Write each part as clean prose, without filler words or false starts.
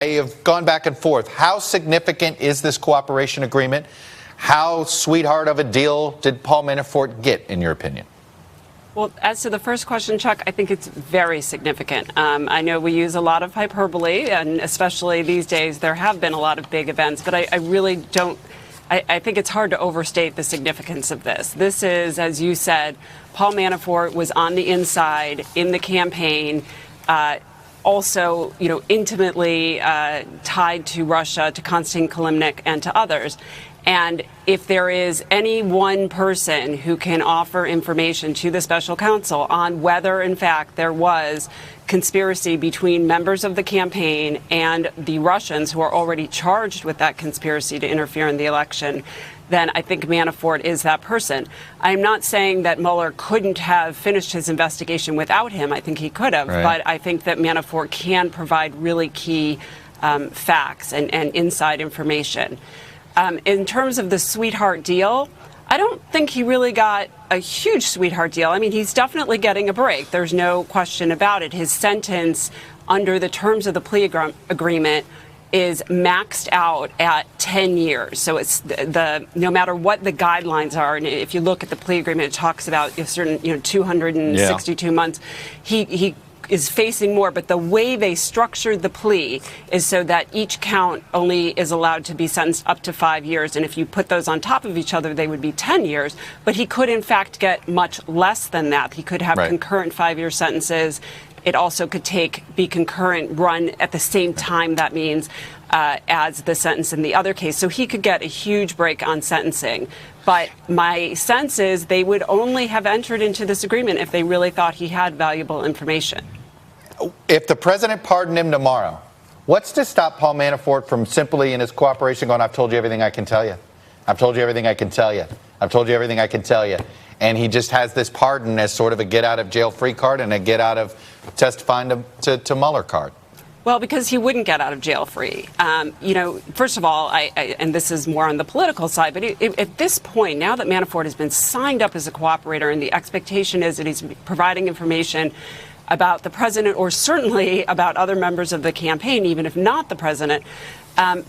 You've gone back and forth. How significant is this cooperation agreement? How sweetheart of a deal did Paul Manafort get, in your opinion? Well, as to the first question, Chuck, I think it's very significant. I know we use a lot of hyperbole, and especially these days, there have been a lot of big events, but I really don't. I think it's hard to overstate the significance of this. This is, as you said, Paul Manafort was on the inside in the campaign. Also, intimately tied to Russia, to Konstantin Kilimnik, and to others. And if there is any one person who can offer information to the special counsel on whether, in fact, there was conspiracy between members of the campaign and the Russians who are already charged with that conspiracy to interfere in the election, then I think Manafort is that person. I'm not saying that Mueller couldn't have finished his investigation without him. I think he could have. Right. But I think that Manafort can provide really key facts and inside information. In terms of the sweetheart deal, I don't think he really got a huge sweetheart deal. I mean, he's definitely getting a break. There's no question about it. His sentence under the terms of the plea agreement is maxed out at 10 years. So it's no matter what the guidelines are, and if you look at the plea agreement, it talks about a certain 262 months. He is facing more, but the way they structured the plea is so that each count only is allowed to be sentenced up to 5 years. And if you put those on top of each other, they would be 10 years. But he could, in fact, get much less than that. He could have concurrent 5-year sentences. It also could be concurrent, run at the same time, that means, as the sentence in the other case. So he could get a huge break on sentencing. But my sense is they would only have entered into this agreement if they really thought he had valuable information. If the president pardoned him tomorrow, what's to stop Paul Manafort from simply in his cooperation going, I've told you everything I can tell you. I've told you everything I can tell you. I've told you everything I can tell you. And he just has this pardon as sort of a get-out-of-jail-free card and a get-out-of-testifying to Mueller card. Well, because he wouldn't get out of jail free. First of all, and this is more on the political side, but at this point, now that Manafort has been signed up as a cooperator and the expectation is that he's providing information about the president or certainly about other members of the campaign, even if not the president,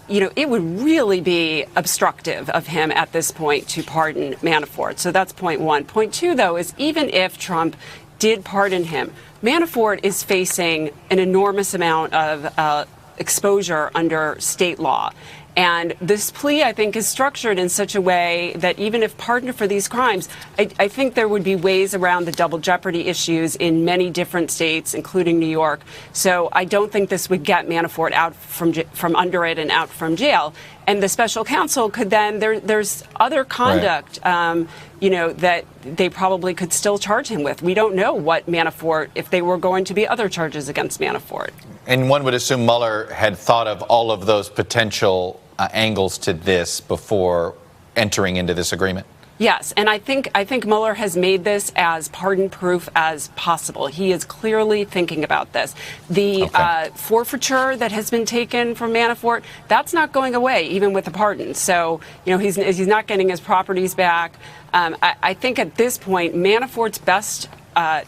it would really be obstructive of him at this point to pardon Manafort. So that's point one. Point two, though, is even if Trump did pardon him, Manafort is facing an enormous amount of exposure under state law. And this plea, I think, is structured in such a way that even if pardoned for these crimes, I think there would be ways around the double jeopardy issues in many different states, including New York. So I don't think this would get Manafort out from under it and out from jail. And the special counsel could then, there's other conduct, that they probably could still charge him with. We don't know what Manafort, if they were going to be other charges against Manafort. And one would assume Mueller had thought of all of those potential angles to this before entering into this agreement? Yes, and I think Mueller has made this as pardon-proof as possible. He is clearly thinking about this. The forfeiture that has been taken from Manafort, that's not going away, even with the pardon. So, he's not getting his properties back. I think at this point, Manafort's best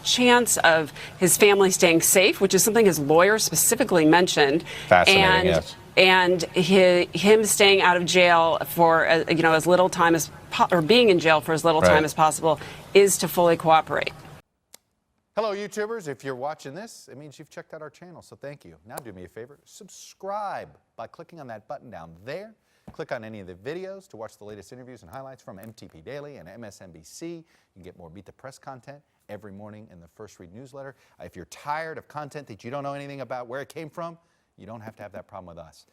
chance of his family staying safe, which is something his lawyer specifically mentioned. Fascinating, yes. And him staying out of jail for as little time as or being in jail for as little time as possible is to fully cooperate. Hello, YouTubers. If you're watching this, it means you've checked out our channel, so thank you. Now do me a favor, subscribe by clicking on that button down there. Click on any of the videos to watch the latest interviews and highlights from MTP Daily and MSNBC. You can get more Meet the Press content every morning in the First Read newsletter. If you're tired of content that you don't know anything about where it came from, you don't have to have that problem with us.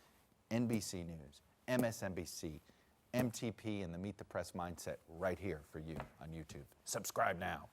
NBC News, MSNBC, MTP, and the Meet the Press mindset right here for you on YouTube. Subscribe now.